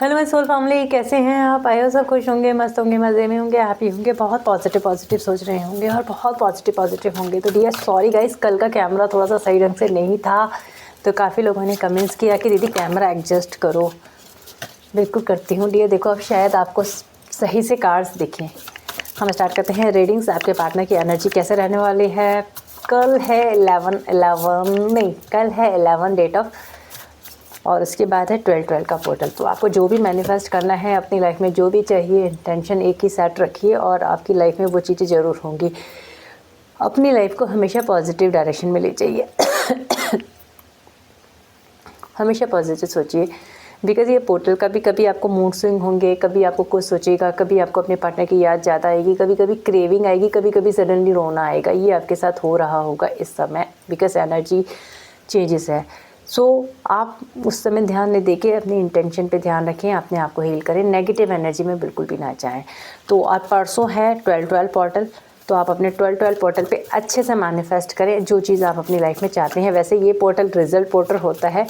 Hello my soul family, कैसे हैं आप? आए हो सब खुश होंगे, मस्त होंगे, मज़े में होंगे, हैप्पी होंगे, बहुत पॉजिटिव सोच रहे होंगे और बहुत पॉजिटिव होंगे। तो डियर सॉरी गाइस, कल का कैमरा थोड़ा सा सही ढंग से नहीं था, तो काफ़ी लोगों ने कमेंट्स किया कि दीदी कैमरा एडजस्ट करो। बिल्कुल करती हूँ डियर। देखो अब शायद आपको सही से कार्ड्स दिखें। हम स्टार्ट करते हैं रीडिंग्स। आपके पार्टनर की एनर्जी कैसे रहने वाली है? कल है 11 डेट ऑफ, और उसके बाद है 12 का पोर्टल। तो आपको जो भी मैनिफेस्ट करना है अपनी लाइफ में, जो भी चाहिए, इंटेंशन एक ही सेट रखिए और आपकी लाइफ में वो चीज़ें ज़रूर होंगी। अपनी लाइफ को हमेशा पॉजिटिव डायरेक्शन में ले जाइए। हमेशा पॉजिटिव सोचिए, बिकॉज ये पोर्टल कभी कभी आपको मूड स्विंग होंगे, कभी आपको कुछ सोचेगा, कभी आपको अपने पार्टनर की याद ज़्यादा आएगी, कभी कभी क्रेविंग आएगी, कभी कभी सडनली रोना आएगा। ये आपके साथ हो रहा होगा इस समय, बिकॉज एनर्जी चेंजेस है। सो आप उस समय ध्यान नहीं देके अपनी इंटेंशन पे ध्यान रखें, अपने आप को हील करें, नेगेटिव एनर्जी में बिल्कुल भी ना जाएं। तो आप परसों है 12 पोर्टल, तो आप अपने 12 पोर्टल पे अच्छे से मैनिफेस्ट करें जो चीज़ आप अपनी लाइफ में चाहते हैं। वैसे ये पोर्टल रिजल्ट पोर्टल होता है,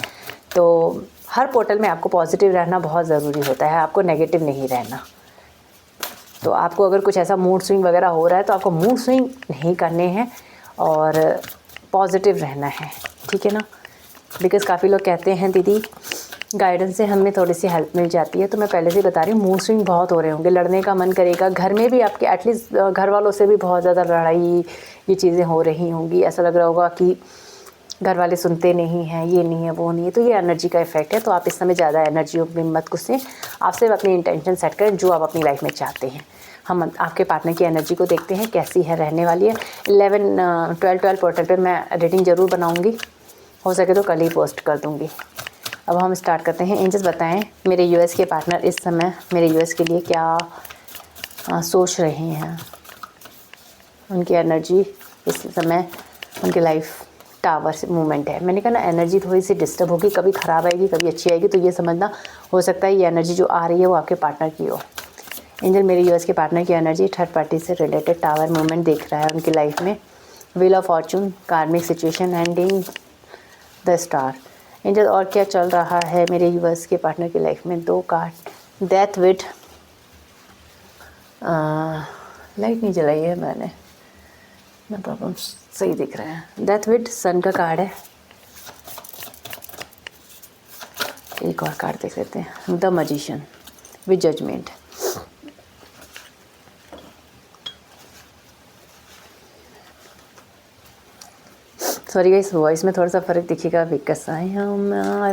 तो हर पोर्टल में आपको पॉजिटिव रहना बहुत ज़रूरी होता है, आपको नेगेटिव नहीं रहना। तो आपको अगर कुछ ऐसा मूड स्विंग वगैरह हो रहा है तो आपको मूड स्विंग नहीं करने हैं और पॉजिटिव रहना है, ठीक है ना? बिकॉज़ काफ़ी लोग कहते हैं दीदी गाइडेंस से हमें थोड़ी सी हेल्प मिल जाती है। तो मैं पहले से बता रही हूँ, मूड स्विंग बहुत हो रहे होंगे, लड़ने का मन करेगा, घर में भी आपके एटलीस्ट घर वालों से भी बहुत ज़्यादा लड़ाई, ये चीज़ें हो रही होंगी। ऐसा लग रहा होगा कि घर वाले सुनते नहीं हैं, ये नहीं है, वो नहीं है। तो ये एनर्जी का इफेक्ट है। तो आप इस समय ज़्यादा एनर्जियों में मत घुसें, आप सिर्फ अपनी इंटेंशन सेट करें जो आप अपनी लाइफ में चाहते हैं। हम आपके पार्टनर की एनर्जी को देखते हैं कैसी है, रहने वाली है। 12 पोर्टल पे मैं रीडिंग ज़रूर बनाऊँगी, हो सके तो कल ही पोस्ट कर दूँगी। अब हम स्टार्ट करते हैं। एंजल्स बताएं मेरे यूएस के पार्टनर इस समय मेरे यूएस के लिए क्या सोच रहे हैं, उनकी एनर्जी इस समय, उनकी लाइफ टावर से मूवमेंट है। मैंने कहा ना, एनर्जी थोड़ी सी डिस्टर्ब होगी, कभी ख़राब आएगी, कभी अच्छी आएगी। तो ये समझना, हो सकता है ये एनर्जी जो आ रही है वो आपके पार्टनर की हो। एंजल मेरे यूएस के पार्टनर की एनर्जी थर्ड पार्टी से रिलेटेड टावर मूवमेंट दिख रहा है उनकी लाइफ में। व्हील ऑफ फॉर्चून, कार्मिक situation, ending, the star. Angel और क्या चल रहा है मेरे यूएस के पार्टनर की लाइफ में? 2 कार्ड, डेथ विद, लाइट नहीं जलाई है मैंने, नो प्रॉब्लम, सही दिख रहा है। डेथ विद सन का कार्ड है। एक और कार्ड देख लेते हैं, the magician with judgement. Sorry guys, voice में थोड़ा सा फ़र्क दिखेगा बिकॉज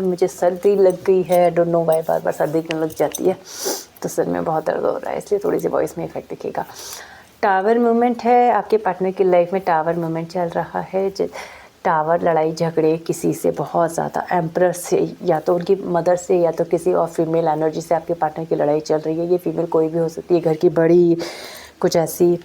मुझे सर्दी लग गई है, डोंट नो वाई, बार बार सर्दी क्यों लग जाती है, तो सर में बहुत दर्द हो रहा है, इसलिए थोड़ी सी वॉइस में इफेक्ट दिखेगा। टावर मूवमेंट है आपके पार्टनर की लाइफ में, टावर मूवमेंट चल रहा है। टावर, लड़ाई झगड़े किसी से बहुत ज़्यादा, एम्परर से, या तो उनकी मदर से, या तो किसी और फीमेल एनर्जी से आपके पार्टनर की लड़ाई चल रही है। ये फीमेल कोई भी हो सकती है, घर की बड़ी, कुछ ऐसी।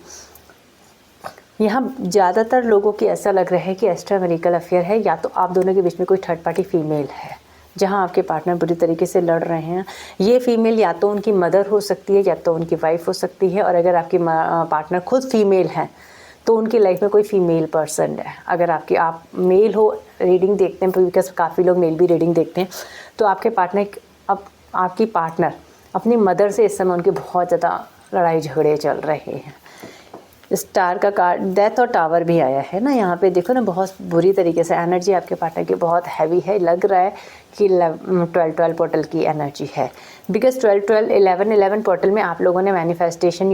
यहाँ ज़्यादातर लोगों की ऐसा लग रहा है कि एक्स्ट्रा मैरिटल अफेयर है, या तो आप दोनों के बीच में कोई थर्ड पार्टी फीमेल है जहाँ आपके पार्टनर बुरी तरीके से लड़ रहे हैं। ये फीमेल या तो उनकी मदर हो सकती है, या तो उनकी वाइफ हो सकती है। और अगर आपकी पार्टनर खुद फीमेल हैं तो उनकी लाइफ में कोई फीमेल पर्सन है। अगर आप मेल हो, रीडिंग देखते हैं, बिकॉज काफ़ी लोग मेल भी रीडिंग देखते हैं, तो आपके पार्टनर, अब आपकी पार्टनर अपनी मदर से इस समय उनके बहुत ज़्यादा लड़ाई झगड़े चल रहे हैं। स्टार का कार्ड, डेथ और टावर भी आया है ना यहाँ पे, देखो ना, बहुत बुरी तरीके से एनर्जी आपके पार्टनर की बहुत हैवी है। लग रहा है कि 12 पोर्टल की एनर्जी है, बिकॉज 11 पोर्टल में आप लोगों ने मैनिफेस्टेशन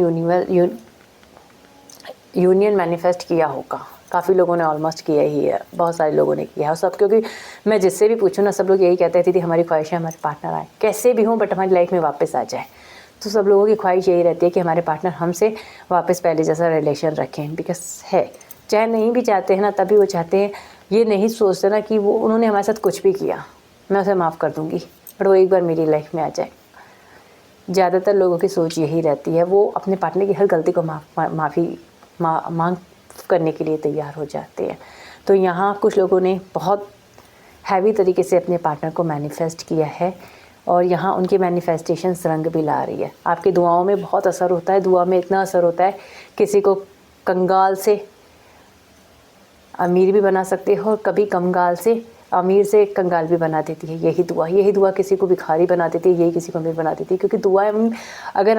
यूनियन मैनिफेस्ट किया होगा। काफ़ी लोगों ने ऑलमोस्ट किया ही है, बहुत सारे लोगों ने किया है। और सब, क्योंकि मैं जिससे भी पूछूँ ना, सब लोग यही कहते थे, हमारी ख्वाहिश है हमारे पार्टनर आए, कैसे भी हों, बट हमारी लाइफ में वापस आ जाए। तो सब लोगों की ख्वाहिश यही रहती है कि हमारे पार्टनर हमसे वापस पहले जैसा रिलेशन रखें, बिकॉज है, चाहे नहीं भी चाहते हैं ना, तभी वो चाहते हैं। ये नहीं सोचते ना कि वो, उन्होंने हमारे साथ कुछ भी किया, मैं उसे माफ़ कर दूँगी, बट वो एक बार मेरी लाइफ में आ जाए। ज़्यादातर लोगों की सोच यही रहती है, वो अपने पार्टनर की हर गलती को मांग करने के लिए तैयार हो जाते हैं। तो यहाँ कुछ लोगों ने बहुत हैवी तरीके से अपने पार्टनर को मैनिफेस्ट किया है, और यहाँ उनकी मैनिफेस्टेशन रंग भी ला रही है। आपकी दुआओं में बहुत असर होता है, दुआ में इतना असर होता है, किसी को कंगाल से अमीर भी बना सकते हो, और कभी कंगाल से अमीर से कंगाल भी बना देती है यही दुआ। यही दुआ किसी को भिखारी बना देती है, यही किसी को अमीर बना देती है। क्योंकि दुआ, अगर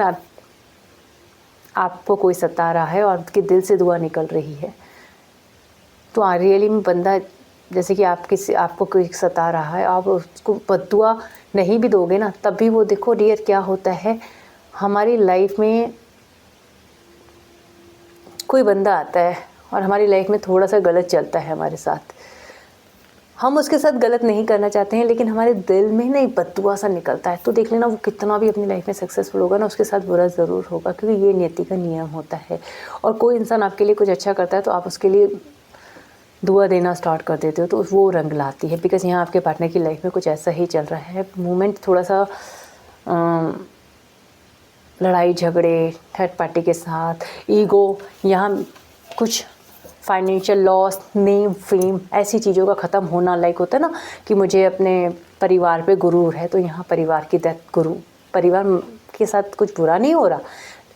आपको कोई सता रहा है और आपके दिल से दुआ निकल रही है, तो रियली में बंदा, जैसे कि आपको कोई सता रहा है, आप उसको बद्दुआ नहीं भी दोगे ना, तब भी वो, देखो डियर क्या होता है, हमारी लाइफ में कोई बंदा आता है और हमारी लाइफ में थोड़ा सा गलत चलता है हमारे साथ, हम उसके साथ गलत नहीं करना चाहते हैं, लेकिन हमारे दिल में ना एक बद्दुआ सा निकलता है। तो देख लेना, वो कितना भी अपनी लाइफ में सक्सेसफुल होगा ना, उसके साथ बुरा ज़रूर होगा, क्योंकि ये नियति का नियम होता है। और कोई इंसान आपके लिए कुछ अच्छा करता है तो आप उसके लिए दुआ देना स्टार्ट कर देते हो, तो वो रंग लाती है। बिकॉज़ यहाँ आपके पार्टनर की लाइफ में कुछ ऐसा ही चल रहा है। मोमेंट थोड़ा सा लड़ाई झगड़े, थर्ड पार्टी के साथ, ईगो, यहाँ कुछ फाइनेंशियल लॉस, नेम, फेम, ऐसी चीज़ों का ख़त्म होना। लाइक होता है ना कि मुझे अपने परिवार पे गुरूर है, तो यहाँ परिवार की डेथ, परिवार के साथ कुछ बुरा नहीं हो रहा,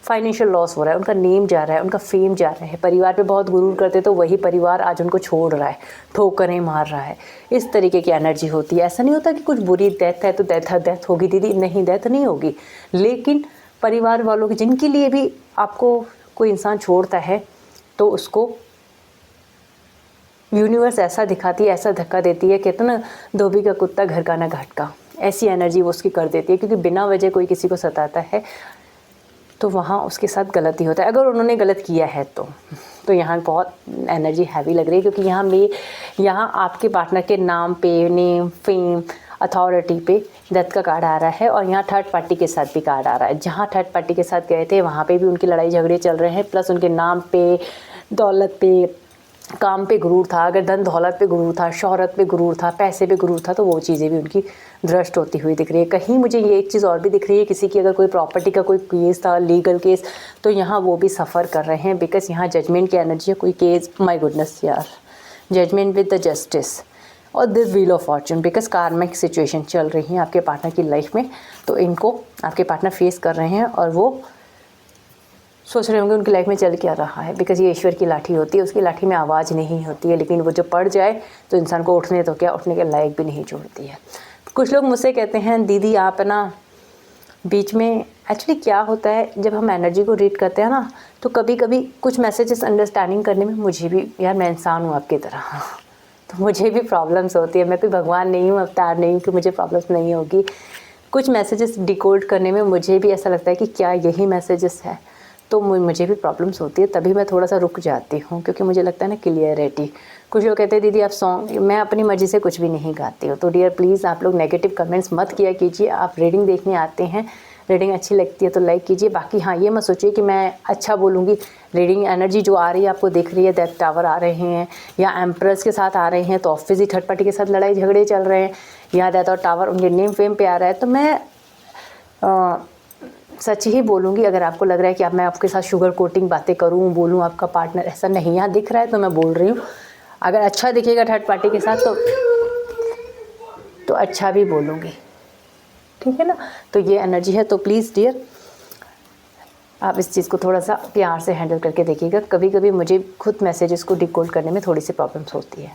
फाइनेंशियल लॉस हो रहा है, उनका नेम जा रहा है, उनका फेम जा रहा है। परिवार पे बहुत गुरूर करते तो वही परिवार आज उनको छोड़ रहा है, ठोकरें मार रहा है। इस तरीके की एनर्जी होती है। ऐसा नहीं होता कि कुछ बुरी डेथ है तो डेथ होगी दीदी, नहीं, डेथ नहीं होगी, लेकिन परिवार वालों के, जिनके लिए भी आपको कोई इंसान छोड़ता है, तो उसको यूनिवर्स ऐसा दिखाती है, ऐसा धक्का देती है, कहते ना धोबी का कुत्ता घर का ना घाट का, ऐसी एनर्जी वो उसकी कर देती है। क्योंकि बिना वजह कोई किसी को सताता है तो वहाँ उसके साथ गलती होता है। अगर उन्होंने गलत किया है तो यहाँ बहुत एनर्जी हैवी लग रही है। क्योंकि यहाँ आपके पार्टनर के नाम पे, नेम, फेम, अथॉरिटी पे डेथ का कार्ड आ रहा है। और यहाँ थर्ड पार्टी के साथ भी कार्ड आ रहा है। जहाँ थर्ड पार्टी के साथ गए थे वहाँ पे भी उनकी लड़ाई झगड़े चल रहे हैं, प्लस उनके नाम पे, दौलत पे, काम पे गुरूर था। अगर धन दौलत पे गुरूर था, शोहरत पे गुरूर था, पैसे पे गुरूर था, तो वो चीज़ें भी उनकी दृष्ट होती हुई दिख रही है। कहीं मुझे ये एक चीज़ और भी दिख रही है, किसी की अगर कोई प्रॉपर्टी का कोई केस था, लीगल केस, तो यहाँ वो भी सफ़र कर रहे हैं। बिकॉज यहाँ जजमेंट की एनर्जी है। कोई केस, माय गुडनेस यार, जजमेंट विद द जस्टिस और this wheel of Fortune. Because कार्मिक सिचुएशन चल रही है आपके पार्टनर की लाइफ में, तो इनको आपके पार्टनर फेस कर रहे हैं और वो सोच रहे होंगे उनकी लाइफ में चल क्या रहा है। बिकॉज ये ईश्वर की लाठी होती है, उसकी लाठी में आवाज़ नहीं होती है, लेकिन वो जो पड़ जाए तो इंसान को उठने तो क्या, उठने के लायक भी नहीं छोड़ती है। कुछ लोग मुझसे कहते हैं दीदी आप ना बीच में, एक्चुअली क्या होता है जब हम एनर्जी को रीड करते हैं ना, तो कभी कभी कुछ मैसेजेस अंडरस्टैंडिंग करने में मुझे भी, यार मैं इंसान हूँ आपकी तरह, तो मुझे भी प्रॉब्लम्स होती है। मैं कोई भगवान नहीं हूँ, अवतार नहीं हूँ कि मुझे प्रॉब्लम्स नहीं होगी। कुछ मैसेजेस डिकोड करने में मुझे भी ऐसा लगता है कि क्या यही मैसेजेस है, तो मुझे भी प्रॉब्लम्स होती है। तभी मैं थोड़ा सा रुक जाती हूँ, क्योंकि मुझे लगता है ना क्लियरिटी। कुछ लोग कहते हैं दीदी आप सॉन्ग, मैं अपनी मर्ज़ी से कुछ भी नहीं गाती हूँ। तो डियर प्लीज़ आप लोग नेगेटिव कमेंट्स मत किया कीजिए। आप रीडिंग देखने आते हैं, रीडिंग अच्छी लगती है तो लाइक कीजिए। बाकी हाँ, ये मत सोचिए कि मैं अच्छा बोलूँगी। रीडिंग एनर्जी जो आ रही है आपको दिख रही है, डेथ टावर आ रहे हैं या एम्प्रेस के साथ आ रहे हैं, तो ऑफिस ही थर्ड पार्टी के साथ लड़ाई झगड़े चल रहे हैं, या डेथ और टावर उनके नेम फेम पे आ रहा है, तो मैं सच ही बोलूँगी। अगर आपको लग रहा है कि अब मैं आपके साथ शुगर कोटिंग बातें करूँ, बोलूँ आपका पार्टनर ऐसा नहीं यहाँ दिख रहा है, तो मैं बोल रही हूँ। अगर अच्छा दिखेगा थर्ड पार्टी के साथ तो अच्छा भी बोलूँगी, ठीक है ना। तो ये एनर्जी है। तो प्लीज़ डियर आप इस चीज़ को थोड़ा सा प्यार से हैंडल करके देखिएगा। कभी कभी मुझे खुद मैसेजेस को डिकोड करने में थोड़ी सी प्रॉब्लम्स होती है,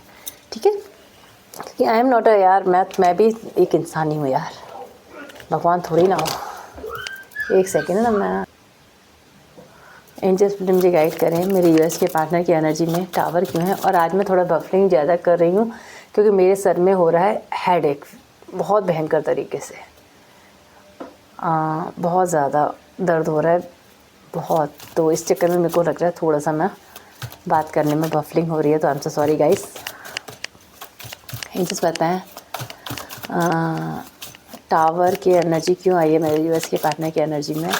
ठीक है। क्योंकि आई एम नॉट अ यार, मैं भी एक इंसान ही हूँ यार, भगवान थोड़ी ना हो। एक सेकेंड है ना, मैं एंजल्स मुझे गाइड करें मेरे यूएस के पार्टनर की एनर्जी में टावर क्यों है। और आज मैं थोड़ा बफरिंग ज़्यादा कर रही हूँ क्योंकि मेरे सर में हो रहा है हेडेक बहुत भयंकर तरीके से, बहुत ज़्यादा दर्द हो रहा है बहुत। तो इस चक्कर में मेरे को लग रहा है थोड़ा सा मैं बात करने में बफलिंग हो रही है, तो I am so sorry guys. Angels बताएं टावर की एनर्जी क्यों आई है मेरे यूएस के पार्टनर की एनर्जी में।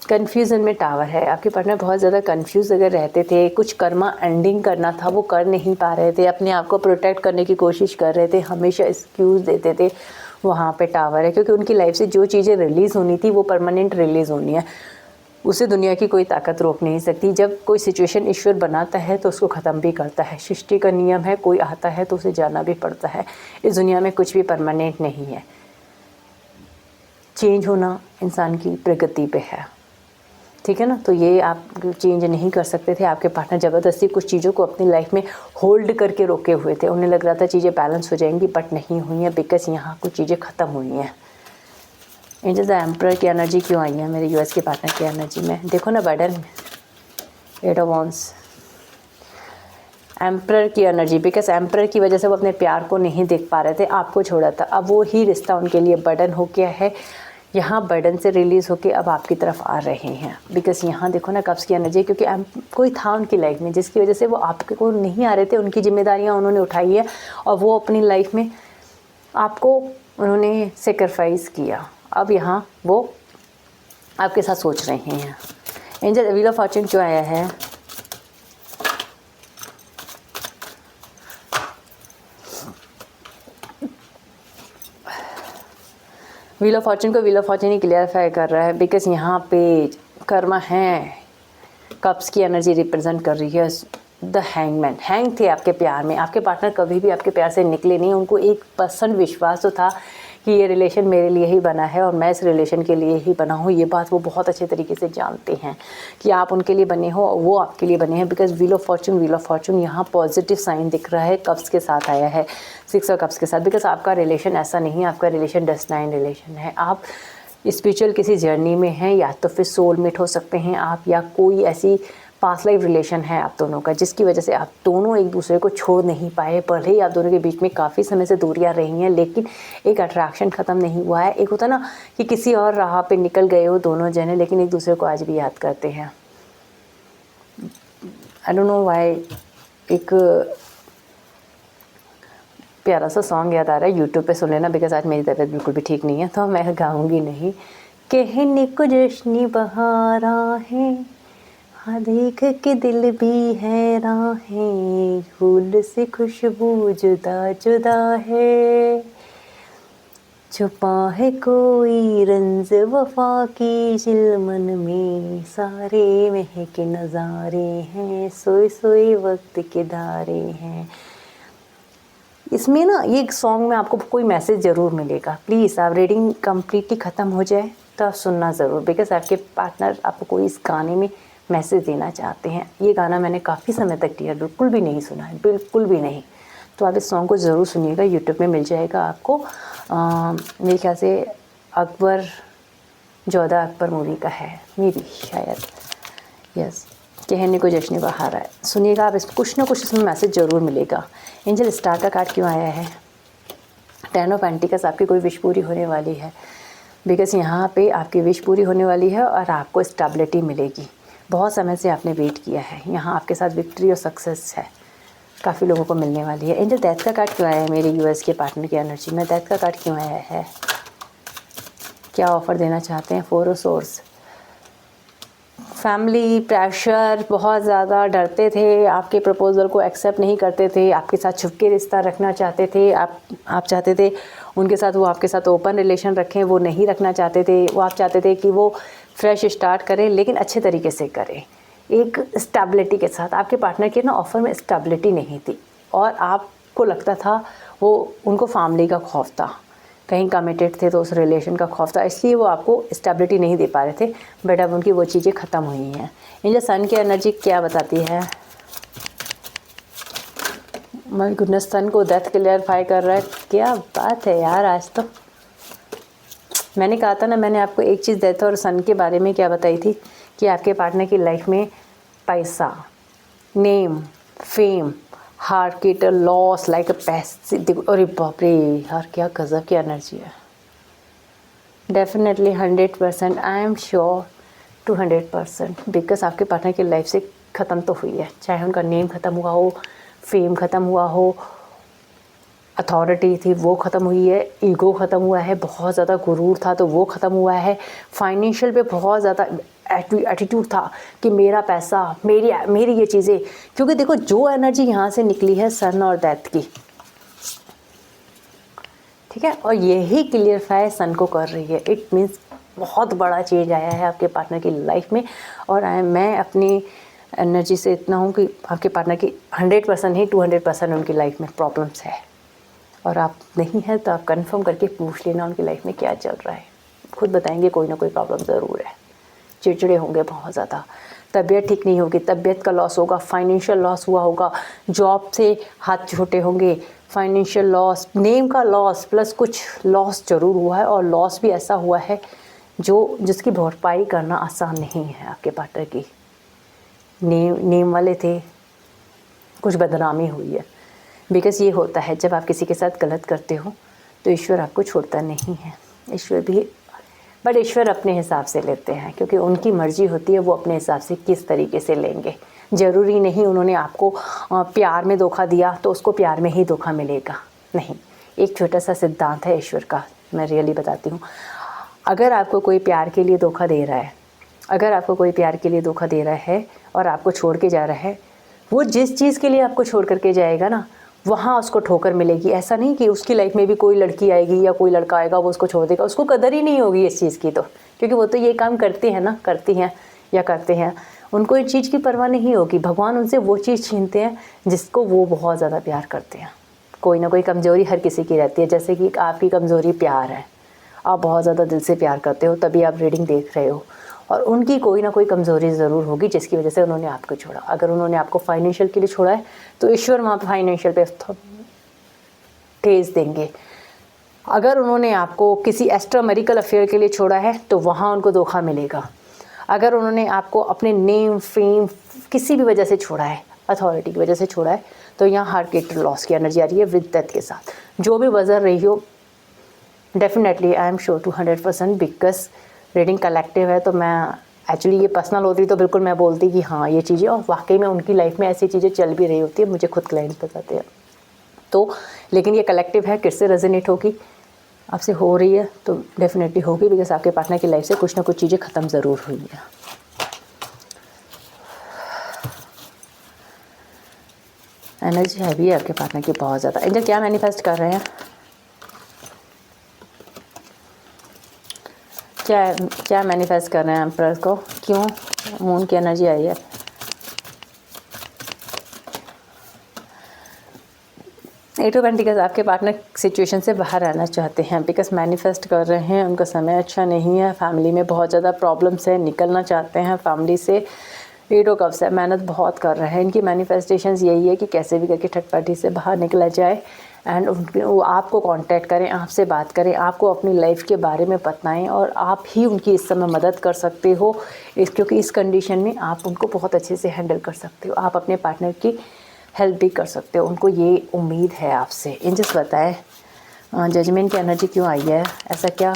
कन्फ्यूज़न में टावर है। आपके पार्टनर बहुत ज़्यादा कन्फ्यूज़ अगर रहते थे, कुछ कर्मा एंडिंग करना था वो कर नहीं पा रहे थे, अपने आप को प्रोटेक्ट करने की कोशिश कर रहे थे, हमेशा एक्सक्यूज़ देते थे, वहाँ पे टावर है। क्योंकि उनकी लाइफ से जो चीज़ें रिलीज़ होनी थी वो परमानेंट रिलीज़ होनी है, उसे दुनिया की कोई ताकत रोक नहीं सकती। जब कोई सिचुएशन ईश्वर बनाता है तो उसको ख़त्म भी करता है, सृष्टि का नियम है, कोई आता है तो उसे जाना भी पड़ता है। इस दुनिया में कुछ भी परमानेंट नहीं है, चेंज होना इंसान की प्रगति पे है। ठीक है ना। तो ये आप चेंज नहीं कर सकते थे। आपके पार्टनर ज़बरदस्ती कुछ चीज़ों को अपनी लाइफ में होल्ड करके रोके हुए थे। उन्हें लग रहा था चीज़ें बैलेंस हो जाएंगी, बट नहीं हुई हैं, बिकॉज यहाँ कुछ चीज़ें ख़त्म हुई हैं। एंजल द एम्परर की एनर्जी क्यों आई है मेरे यूएस के पार्टनर की एनर्जी में? देखो ना बर्डन, 8 ऑफ वांड्स, एम्परर की एनर्जी, बिकॉज एम्परर की वजह से वो अपने प्यार को नहीं देख पा रहे थे, आपको छोड़ा था। अब वो ही रिश्ता उनके लिए बर्डन हो गया है। यहाँ बर्डन से रिलीज़ होके अब आपकी तरफ आ रहे हैं, बिकॉज यहाँ देखो ना कब्ज़ की एनर्जी, क्योंकि कोई था उनकी लाइफ में जिसकी वजह से वो आपके को नहीं आ रहे थे। उनकी जिम्मेदारियाँ उन्होंने उठाई है और वो अपनी लाइफ में आपको उन्होंने सेक्रीफाइस किया। अब यहाँ वो आपके साथ सोच रहे हैं। एंजल व्हील ऑफ फॉर्च्यून जो आया है, व्हील ऑफ फॉर्च्यून को wheel of Fortune he clarify कर रहा है, बिकॉज यहाँ पे कर्मा है, कप्स की एनर्जी रिप्रेजेंट कर रही है। द हैंगमैन, हैंग थे आपके प्यार में। आपके पार्टनर कभी भी आपके प्यार से निकले नहीं। उनको 1% विश्वास तो था कि ये रिलेशन मेरे लिए ही बना है और मैं इस रिलेशन के लिए ही बना हूँ। ये बात वो बहुत अच्छे तरीके से जानते हैं कि आप उनके लिए बने हो और वो आपके लिए बने हैं, बिकॉज व्हील ऑफ फॉर्च्यून यहाँ पॉजिटिव साइन दिख रहा है, कप्स के साथ आया है, 6 ऑफ कप्स के साथ। बिकॉज आपका रिलेशन ऐसा नहीं है, आपका रिलेशन डेस्टाइन रिलेशन है। आप स्पिरिचुअल किसी जर्नी में हैं, या तो फिर सोलमेट हो सकते हैं आप, या कोई ऐसी पास्ट लाइफ रिलेशन है आप दोनों का जिसकी वजह से आप दोनों एक दूसरे को छोड़ नहीं पाए। भले ही आप दोनों के बीच में काफ़ी समय से दूरियां रही हैं, लेकिन एक अट्रैक्शन ख़त्म नहीं हुआ है। एक होता ना कि किसी और राह पे निकल गए हो दोनों जने, लेकिन एक दूसरे को आज भी याद करते हैं। आई डोंट नो व्हाई एक प्यारा सा सॉन्ग याद आ रहा है, यूट्यूब पे सुन लेना, बिकॉज आज मेरी तबीयत बिल्कुल भी ठीक नहीं है तो मैं गाऊंगी नहीं। कहने को जश्नी बहारा है, हाँ देख के दिल भी हैरान है, फूल से खुशबू जुदा जुदा है, छुपा है कोई रंज वफा की चिलमन में, सारे महके नज़ारे हैं, सोए सोए वक्त के धारे हैं। इसमें ना ये सॉन्ग में आपको कोई मैसेज ज़रूर मिलेगा। प्लीज़ आप रीडिंग कम्प्लीटली ख़त्म हो जाए तो आप सुनना ज़रूर, बिकॉज आपके पार्टनर आपको कोई इस गाने में मैसेज देना चाहते हैं। ये गाना मैंने काफ़ी समय तक दिया, बिल्कुल भी नहीं सुना है, बिल्कुल भी नहीं। तो आप इस सॉन्ग को ज़रूर सुनिएगा, यूट्यूब में मिल जाएगा आपको। मेरे ख्याल से अकबर, जोधा अकबर मूवी का है मेरी शायद, यस। कहने को जश्न बहार है, सुनिएगा आप, इस कुछ ना कुछ इसमें मैसेज ज़रूर मिलेगा। एंजल स्टार का कार्ड क्यों आया है? 10 ऑफ पेंटिकल्स, आपकी कोई विश पूरी होने वाली है, बिकॉज यहाँ पे आपकी विश पूरी होने वाली है और आपको स्टेबिलिटी मिलेगी। बहुत समय से आपने वेट किया है, यहाँ आपके साथ विक्ट्री और सक्सेस है, काफ़ी लोगों को मिलने वाली है। एंजल डेथ का कार्ड क्यों आया है मेरे यूएस के पार्टनर की एनर्जी में? डेथ का कार्ड क्यों आया है? क्या ऑफ़र देना चाहते हैं? 4 ऑफ सोर्स, फैमिली प्रेशर, बहुत ज़्यादा डरते थे, आपके प्रपोज़ल को एक्सेप्ट नहीं करते थे, आपके साथ छुप के रिश्ता रखना चाहते थे। आप चाहते थे उनके साथ, वो आपके साथ ओपन रिलेशन रखें, वो नहीं रखना चाहते थे। वो आप चाहते थे कि वो फ्रेश स्टार्ट करें, लेकिन अच्छे तरीके से करें, एक स्टेबिलिटी के साथ। आपके पार्टनर के ना ऑफ़र में स्टेबिलिटी नहीं थी और आपको लगता था वो, उनको फैमिली का खौफ था, कहीं कमिटेड थे तो उस रिलेशन का खौफ था, इसलिए वो आपको स्टेबिलिटी नहीं दे पा रहे थे। बट अब उनकी वो चीज़ें ख़त्म हुई हैं। ये सन की एनर्जी क्या बताती है? माय गुडनेस, सन को डेथ क्लियरफाई कर रहा है। क्या बात है यार, आज तो मैंने कहा था ना, मैंने आपको एक चीज़ डेथ और सन के बारे में क्या बताई थी कि आपके पार्टनर की लाइफ में पैसा, नेम, फेम, हार्ट की लॉस, लाइक पैसे। अरे बाप रे यार, क्या गजब की एनर्जी है। Definitely 100%, I am sure 200%, because आपके पार्टनर की लाइफ से ख़त्म तो हुई है, चाहे उनका नेम ख़त्म हुआ हो, फेम ख़त्म हुआ हो, अथॉरिटी थी वो ख़त्म हुई है, ईगो ख़त्म हुआ है, बहुत ज़्यादा गुरूर था तो वो ख़त्म हुआ है, फाइनेंशियल पे बहुत ज़्यादा एटीट्यूड था कि मेरा पैसा, मेरी ये चीज़ें। क्योंकि देखो जो एनर्जी यहाँ से निकली है सन और डेथ की, ठीक है, और यही क्लियरफाई सन को कर रही है। इट मीन्स बहुत बड़ा चेंज आया है आपके पार्टनर की लाइफ में। और मैं अपनी एनर्जी से इतना हूँ कि आपके पार्टनर की 100% नहीं 200% उनकी लाइफ में प्रॉब्लम्स है, और आप नहीं है तो आप कंफर्म करके पूछ लेना उनकी लाइफ में क्या चल रहा है, खुद बताएंगे कोई ना कोई प्रॉब्लम ज़रूर है। चिड़चिड़े होंगे बहुत ज़्यादा, तबीयत ठीक नहीं होगी, तबीयत का लॉस होगा, फाइनेंशियल लॉस हुआ होगा, जॉब से हाथ छोटे होंगे, फाइनेंशियल लॉस, नेम का लॉस प्लस कुछ लॉस ज़रूर हुआ है, और लॉस भी ऐसा हुआ है जिसकी भरपाई करना आसान नहीं है आपके पार्टनर की। नेम वाले थे, कुछ बदनामी हुई है। बिकॉज़ ये होता है जब आप किसी के साथ गलत करते हो तो ईश्वर आपको छोड़ता नहीं है। ईश्वर भी, बट ईश्वर अपने हिसाब से लेते हैं, क्योंकि उनकी मर्ज़ी होती है वो अपने हिसाब से किस तरीके से लेंगे। ज़रूरी नहीं उन्होंने आपको प्यार में धोखा दिया तो उसको प्यार में ही धोखा मिलेगा, नहीं। एक छोटा सा सिद्धांत है ईश्वर का, मैं रियली बताती हूँ। अगर आपको कोई प्यार के लिए धोखा दे रहा है, अगर आपको कोई प्यार के लिए धोखा दे रहा है और आपको छोड़ के जा रहा है, वो जिस चीज़ के लिए आपको छोड़ करके जाएगा ना, वहाँ उसको ठोकर मिलेगी। ऐसा नहीं कि उसकी लाइफ में भी कोई लड़की आएगी या कोई लड़का आएगा वो उसको छोड़ देगा, उसको कदर ही नहीं होगी इस चीज़ की, तो क्योंकि वो तो ये काम करते हैं ना, करती हैं या करते हैं, उनको इस चीज़ की परवाह नहीं होगी। भगवान उनसे वो चीज़ छीनते हैं जिसको वो बहुत ज़्यादा प्यार करते हैं। कोई ना कोई कमज़ोरी हर किसी की रहती है, जैसे कि आपकी कमज़ोरी प्यार है, आप बहुत ज़्यादा दिल से प्यार करते हो तभी आप रीडिंग देख रहे हो, और उनकी कोई ना कोई कमज़ोरी ज़रूर होगी जिसकी वजह से उन्होंने आपको छोड़ा। अगर उन्होंने आपको फाइनेंशियल के लिए छोड़ा है तो ईश्वर वहाँ पे फाइनेंशियल पे ठेस देंगे। अगर उन्होंने आपको किसी एक्स्ट्रा मैरिटल अफेयर के लिए छोड़ा है तो वहाँ उनको धोखा मिलेगा। अगर उन्होंने आपको अपने नेम फेम किसी भी वजह से छोड़ा है, अथॉरिटी की वजह से छोड़ा है, तो यहाँ हार्ट के लॉस की एनर्जी आ रही है विद डेथ के साथ। जो भी वजह रही हो, definitely I am sure to 100%, because reading collective है, तो मैं एक्चुअली ये पर्सनल होती तो बिल्कुल मैं बोलती कि हाँ ये चीज़ें, और वाकई में उनकी लाइफ में ऐसी चीज़ें चल भी रही होती है, मुझे खुद क्लाइंट्स बताते हैं। तो लेकिन ये कलेक्टिव है, किससे रेजोनेट होगी, आपसे हो रही है तो डेफिनेटली होगी, बिकॉज आपके पार्टनर की लाइफ से कुछ ना कुछ चीज़ें ख़त्म ज़रूर हुई हैं। एनर्जी हैवी है आपके पार्टनर की बहुत ज़्यादा। एंजल क्या मैनिफेस्ट कर रहे हैं, क्या मैनिफेस्ट कर रहे हैं एम्परर को, क्यों मून की एनर्जी आई है। एट ऑफ पेंटिकल्स, आपके पार्टनर सिचुएशन से बाहर आना चाहते हैं, बिकॉज मैनिफेस्ट कर रहे हैं, उनका समय अच्छा नहीं है, फैमिली में बहुत ज़्यादा प्रॉब्लम्स है, निकलना चाहते हैं फैमिली से। एट ऑफ कप्स है, मेहनत बहुत कर रहे हैं, इनकी मैनिफेस्टेशंस यही है कि कैसे भी करके थर्ड पार्टी से बाहर निकला जाए, एंड वो आपको कांटेक्ट करें, आपसे बात करें, आपको अपनी लाइफ के बारे में बताएं, और आप ही उनकी इस समय मदद कर सकते हो, क्योंकि इस कंडीशन में आप उनको बहुत अच्छे से हैंडल कर सकते हो, आप अपने पार्टनर की हेल्प भी कर सकते हो, उनको ये उम्मीद है आपसे। एंजल्स बताएं जजमेंट की एनर्जी क्यों आई है, ऐसा क्या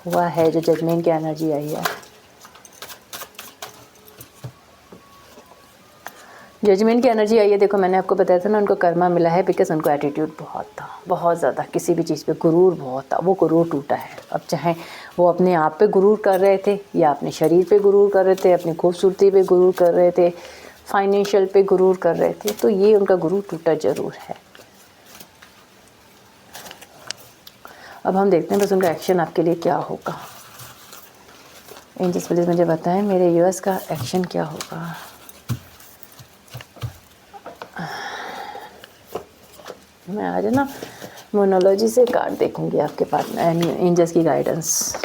हुआ है जो जजमेंट की एनर्जी आई है। जजमेंट की एनर्जी आई है, देखो मैंने आपको बताया था ना, उनको कर्मा मिला है, बिकॉज उनको एटीट्यूड बहुत था, बहुत ज़्यादा, किसी भी चीज़ पे गुरूर बहुत था, वो गुरूर टूटा है। अब चाहे वो अपने आप पे गुरूर कर रहे थे, या अपने शरीर पे गुरूर कर रहे थे, अपनी खूबसूरती पे गुरूर कर रहे थे, फाइनेंशियल पे गुरूर कर रहे थे, तो ये उनका गुरूर टूटा ज़रूर है। अब हम देखते हैं बस उनका एक्शन आपके लिए क्या होगा। एंजल्स प्लीज़ मुझे बताएं मेरे यूएस का एक्शन क्या होगा। मैं आज ना मोनोलॉजी से कार्ड देखूंगी आपके पास, एंजल्स की गाइडेंस।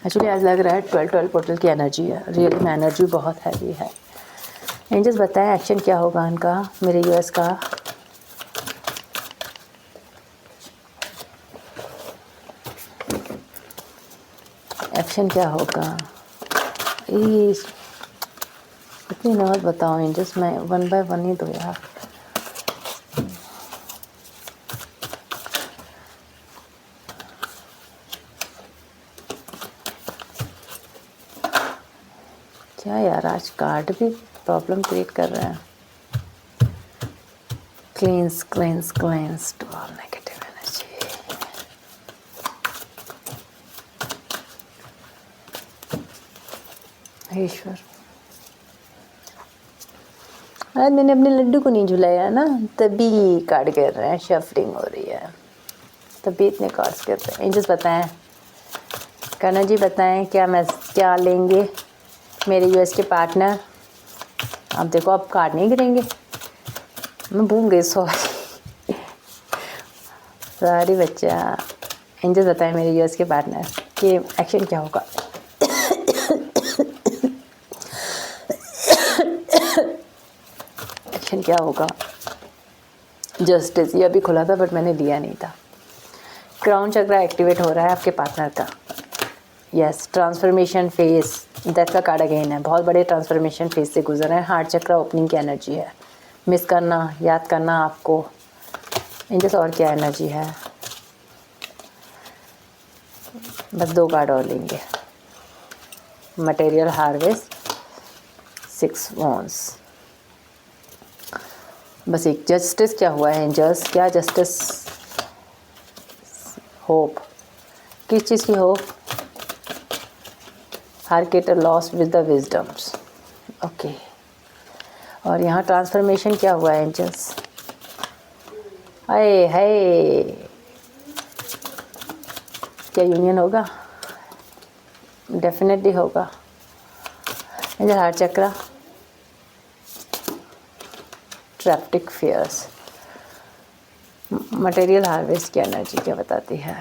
एक्चुअली आज लग रहा है 12 पोर्टल की एनर्जी है, रियली में एनर्जी बहुत हैवी है। एंजल्स बताएं एक्शन क्या होगा उनका, मेरे यूएस का। एक्शन क्या होगा, इतनी नॉट बताओ एंजल्स, मैं 1 बाय 1 ही दो यार। क्या यार, आज कार्ड भी प्रॉब्लम क्रिएट कर रहे हैं। Cleanse cleanse cleanse to all negative energy. ईश्वर, आज मैंने अपने लड्डू को नहीं झुलाया ना, तभी कार्ड कर रहे हैं, शफलिंग हो रही है, तभी इतने कार्ड्स कर रहे हैं। एंजल्स बताएं, कन्ना जी बताएं क्या लेंगे मेरे यूएस के पार्टनर। आप देखो, आप कार्ड नहीं गिरेंगे, मैं भूल गई, सॉरी बच्चा। एंजल्स बताएं मेरे यूएस के पार्टनर कि एक्शन क्या होगा। लेकिन क्या होगा, जस्टिस ये अभी खुला था बट मैंने लिया नहीं था। क्राउन चक्रा एक्टिवेट हो रहा है आपके पार्टनर का। यस, ट्रांसफॉर्मेशन फेज, डेथ का कार्ड अगेन है, बहुत बड़े ट्रांसफॉर्मेशन फेज से गुजर रहे हैं। हार्ट चक्रा ओपनिंग की एनर्जी है, मिस करना, याद करना आपको। इनके और क्या एनर्जी है, बस 2 कार्ड और लेंगे। मटेरियल हार्वेस्ट, 6 वॉन्ड्स, बस एक जस्टिस क्या हुआ है एंजल्स, क्या जस्टिस, होप, किस चीज़ की hope, her get lost with the wisdom's. Okay, और यहाँ ट्रांसफॉर्मेशन क्या हुआ है एंजल्स, हाय हाय, क्या यूनियन होगा, डेफिनेटली होगा। एंजल हार्ट चक्रा, ट्रैप्टिक फियर्स, मटेरियल हार्वेस्ट की एनर्जी क्या बताती है।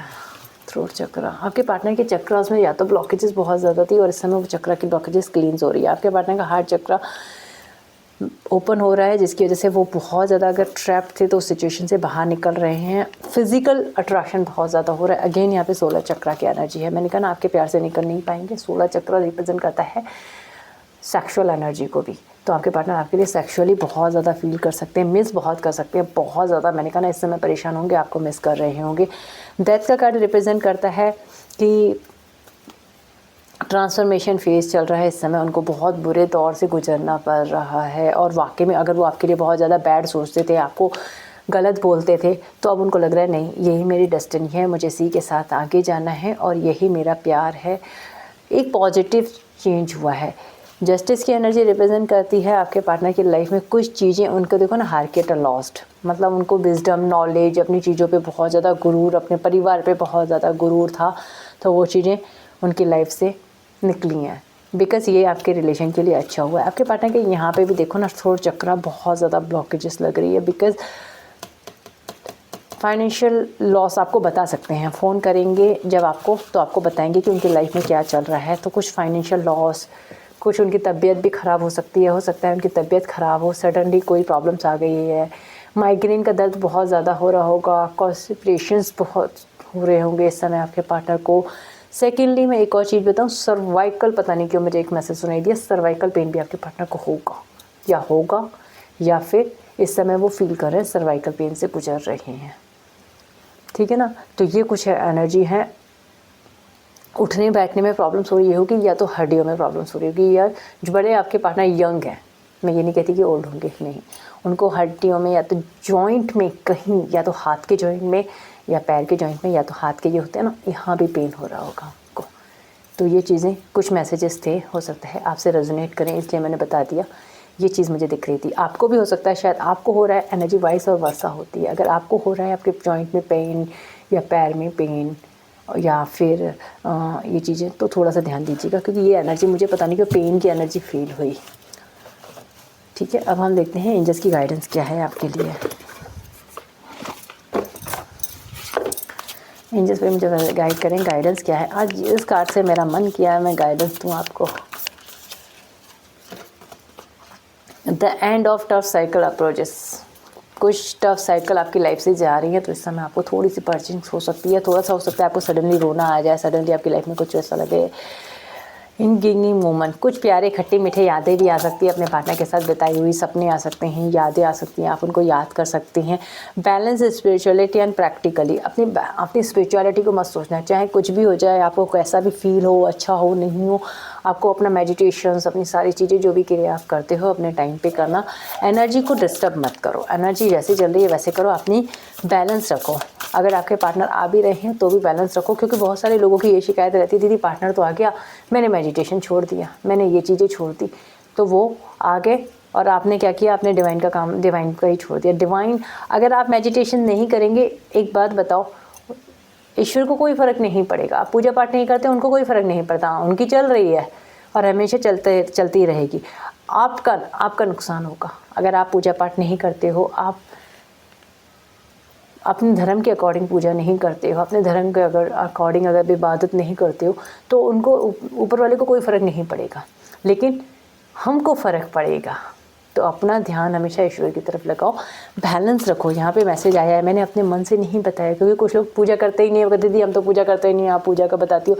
थ्रोट चक्रा, आपके पार्टनर के चक्रास में या तो ब्लॉकेजेस बहुत ज़्यादा थी और इस समय वो चक्रा की ब्लॉकेजेस क्लींस हो रही है। आपके पार्टनर का हार्ट चक्रा ओपन हो रहा है, जिसकी वजह से वो बहुत ज़्यादा अगर ट्रैप थे तो उस सिचुएशन से बाहर निकल रहे हैं। फिजिकल अट्रैक्शन बहुत ज़्यादा हो रहा है। अगेन यहाँ पे 16 चक्रा की एनर्जी है। मैंने कहा ना आपके प्यार से निकल नहीं पाएंगे। 16 चक्रा रिप्रेजेंट करता है सेक्सुअल एनर्जी को भी, तो आपके पार्टनर आपके लिए सेक्सुअली बहुत ज़्यादा फील कर सकते हैं, मिस बहुत कर सकते हैं, बहुत ज़्यादा। मैंने कहा ना इस समय परेशान होंगे, आपको मिस कर रहे होंगे। डेथ का कार्ड रिप्रेजेंट करता है कि ट्रांसफॉर्मेशन फेज चल रहा है इस समय, उनको बहुत बुरे दौर से गुजरना पड़ रहा है। और वाकई में अगर वो आपके लिए बहुत ज़्यादा बैड सोचते थे, आपको गलत बोलते थे, तो अब उनको लग रहा है नहीं, यही मेरी डेस्टिनी है, मुझे इसी के साथ आगे जाना है और यही मेरा प्यार है। एक पॉजिटिव चेंज हुआ है। जस्टिस की एनर्जी रिप्रेजेंट करती है आपके पार्टनर की लाइफ में कुछ चीज़ें, उनको देखो ना, हार्केट लॉस्ट, मतलब उनको विजडम, नॉलेज, अपनी चीज़ों पे बहुत ज़्यादा गुरूर, अपने परिवार पे बहुत ज़्यादा गुरूर था, तो वो चीज़ें उनकी लाइफ से निकली हैं। बिकॉज ये आपके रिलेशन के लिए अच्छा हुआ है। आपके पार्टनर के यहाँ पे भी देखो ना, थ्रोट चक्रा बहुत ज़्यादा ब्लॉकेजेस लग रही है। बिकॉज फाइनेंशियल लॉस आपको बता सकते हैं, फ़ोन करेंगे जब आपको, तो आपको बताएंगे कि उनकी लाइफ में क्या चल रहा है। तो कुछ फाइनेंशियल लॉस, कुछ उनकी तबीयत भी ख़राब हो सकती है। हो सकता है उनकी तबीयत ख़राब हो, सडनली कोई प्रॉब्लम्स आ गई है। माइग्रेन का दर्द बहुत ज़्यादा हो रहा होगा, कॉन्स्टिपेशंस बहुत हो रहे होंगे इस समय आपके पार्टनर को। सेकेंडली मैं एक और चीज़ बताऊँ, सर्वाइकल, पता नहीं क्यों मुझे एक मैसेज सुनाई दिया, सर्वाइकल पेन भी आपके पार्टनर को होगा या फिर इस समय वो फील कर रहे हैं सर्वाइकल पेन से गुजर रहे हैं। ठीक है ना, तो ये कुछ एनर्जी है। उठने बैठने में प्रॉब्लम्स हो रही होगी, या तो हड्डियों में प्रॉब्लम्स हो रही होगी, या जो बड़े आपके पार्टनर यंग हैं, मैं ये नहीं कहती कि ओल्ड होंगे, नहीं, उनको हड्डियों में या तो जॉइंट में कहीं, या तो हाथ के जॉइंट में या पैर के जॉइंट में, या तो हाथ के ये होते हैं ना, यहाँ भी पेन हो रहा होगा आपको। तो ये चीज़ें, कुछ मैसेजेस थे, हो सकता है आपसे रेजोनेट करें, इसलिए मैंने बता दिया। ये चीज़ मुझे दिख रही थी, आपको भी हो सकता है, शायद आपको हो रहा है, एनर्जी वाइस और वर्षा होती है। अगर आपको हो रहा है आपके जॉइंट में पेन या पैर में पेन या फिर ये चीज़ें, तो थोड़ा सा ध्यान दीजिएगा, क्योंकि ये एनर्जी मुझे पता नहीं क्यों पेन की एनर्जी फील हुई। ठीक है, अब हम देखते हैं एंजल्स की गाइडेंस क्या है आपके लिए। एंजल्स पे मुझे गाइड करें, गाइडेंस क्या है आज। इस कार्ड से मेरा मन किया है मैं गाइडेंस दूँ आपको। The end of tough cycle approaches, कुछ टफ साइकिल आपकी लाइफ से जा रही है, तो इस समय आपको थोड़ी सी पर्चिंग हो सकती है, थोड़ा सा हो सकता है आपको सडनली रोना आ जाए, सडनली आपकी लाइफ में कुछ ऐसा लगे। इन गिंगिंग मोमेंट, कुछ प्यारे खट्टे मीठे यादें भी आ सकती है, अपने पार्टनर के साथ बिताई हुई सपने आ सकते हैं, यादें आ सकती हैं, आप उनको याद कर सकते हैं। बैलेंस स्पिरिचुअलिटी एंड प्रैक्टिकली, अपनी स्पिरिचुअलिटी को मत सोचना, चाहे कुछ भी हो जाए, आपको कैसा भी फील हो, अच्छा हो नहीं हो, आपको अपना मेडिटेशंस, अपनी सारी चीज़ें जो भी क्रिया आप करते हो अपने टाइम पे करना। एनर्जी को डिस्टर्ब मत करो, एनर्जी जैसे चल रही है वैसे करो, अपनी बैलेंस रखो। अगर आपके पार्टनर आ भी रहे हैं तो भी बैलेंस रखो, क्योंकि बहुत सारे लोगों की ये शिकायत रहती है, दीदी पार्टनर तो आ गया, मैंने मेडिटेशन छोड़ दिया, मैंने ये चीज़ें छोड़ दी, तो वो आ गए और आपने क्या किया, आपने डिवाइन का काम, डिवाइन का ही छोड़ दिया। डिवाइन, अगर आप मेडिटेशन नहीं करेंगे, एक बात बताओ, ईश्वर को कोई फ़र्क नहीं पड़ेगा। आप पूजा पाठ नहीं करते, उनको कोई फ़र्क नहीं पड़ता, उनकी चल रही है और हमेशा चलती रहेगी। आपका नुकसान होगा अगर आप पूजा पाठ नहीं करते हो, आप अपने धर्म के अकॉर्डिंग पूजा नहीं करते हो, अपने धर्म के अकॉर्डिंग अगर इबादत नहीं करते हो, तो उनको, ऊपर वाले को कोई फ़र्क नहीं पड़ेगा, लेकिन हमको फ़र्क पड़ेगा। तो अपना ध्यान हमेशा ईश्वर की तरफ लगाओ, बैलेंस रखो। यहाँ पे मैसेज आया है, मैंने अपने मन से नहीं बताया, क्योंकि कुछ लोग पूजा करते ही नहीं है, दीदी हम तो पूजा करते ही नहीं, आप पूजा का बताती हो।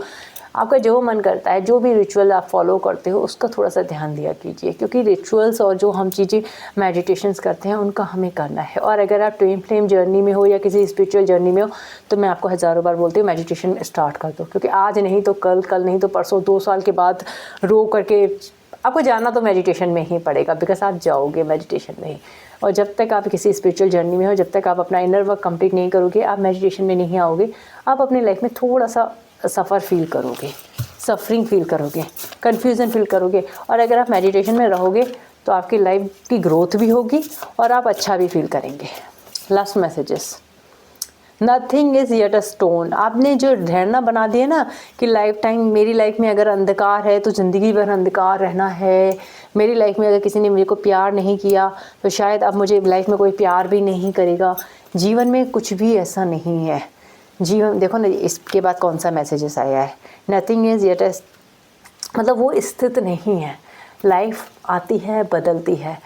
आपका जो मन करता है, जो भी रिचुअल आप फॉलो करते हो, उसका थोड़ा सा ध्यान दिया कीजिए, क्योंकि रिचुअल्स और जो हम चीज़ें मेडिटेशंस करते हैं उनका हमें करना है। और अगर आप ट्विन फ्लेम जर्नी में हो या किसी स्पिरिचुअल जर्नी में हो, तो मैं आपको हज़ारों बार बोलती हूँ मेडिटेशन स्टार्ट कर दो, क्योंकि आज नहीं तो कल, कल नहीं तो परसों, 2 साल के बाद रो करके आपको जाना तो मेडिटेशन में ही पड़ेगा, बिकॉज आप जाओगे मेडिटेशन में ही। और जब तक आप किसी स्पिरिचुअल जर्नी में हो, जब तक आप अपना इनर वर्क कंप्लीट नहीं करोगे, आप मेडिटेशन में नहीं आओगे, आप अपनी लाइफ में थोड़ा सा सफ़र फील करोगे, सफरिंग फील करोगे, कन्फ्यूज़न फील करोगे। और अगर आप मेडिटेशन में रहोगे तो आपकी लाइफ की ग्रोथ भी होगी और आप अच्छा भी फील करेंगे। Last messages, nothing is yet a stone. आपने जो धारणा बना दी है ना कि लाइफ टाइम मेरी लाइफ में अगर अंधकार है तो ज़िंदगी भर अंधकार रहना है, मेरी लाइफ में अगर किसी ने मुझे को प्यार नहीं किया तो शायद अब मुझे लाइफ में कोई प्यार भी नहीं करेगा। जीवन में कुछ भी ऐसा नहीं है। जीवन देखो ना, इसके बाद कौन सा मैसेजेस आया है, नथिंग इज़ येट अ, मतलब वो स्थित नहीं है। लाइफ आती है, बदलती है।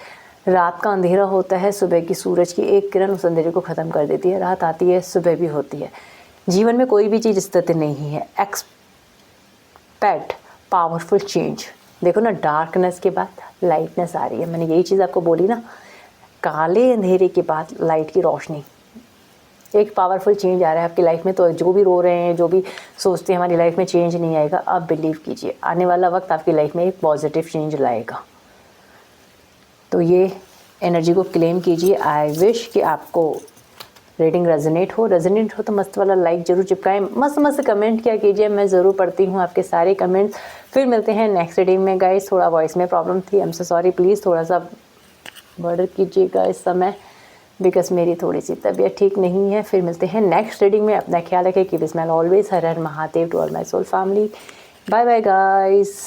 रात का अंधेरा होता है, सुबह की सूरज की एक किरण उस अंधेरे को ख़त्म कर देती है। रात आती है, सुबह भी होती है। जीवन में कोई भी चीज़ स्थिर नहीं है। Expect powerful change. देखो ना, डार्कनेस के बाद लाइटनेस आ रही है। मैंने यही चीज़ आपको बोली ना, काले अंधेरे के बाद लाइट की रोशनी, एक पावरफुल चेंज आ रहा है आपकी लाइफ में। तो जो भी रो रहे हैं, जो भी सोचते हैं हमारी लाइफ में चेंज नहीं आएगा, आप बिलीव कीजिए, आने वाला वक्त आपकी लाइफ में एक पॉजिटिव चेंज लाएगा। तो ये एनर्जी को क्लेम कीजिए। आई विश कि आपको रीडिंग रेजोनेट हो तो मस्त वाला लाइक ज़रूर चिपकाएं, मस्त मस्त कमेंट किया कीजिए, मैं ज़रूर पढ़ती हूँ आपके सारे कमेंट्स। फिर मिलते हैं नेक्स्ट रीडिंग में गाइस। थोड़ा वॉइस में प्रॉब्लम थी, आई एम सो सॉरी, प्लीज़ थोड़ा सा बर्डर कीजिएगा इस समय, बिकॉज मेरी थोड़ी सी तबीयत ठीक नहीं है। फिर मिलते हैं नेक्स्ट रीडिंग में। अपना ख्याल रखें, कीप स्माइल ऑलवेज। हर हर Mahadev to all my soul family. Bye bye guys.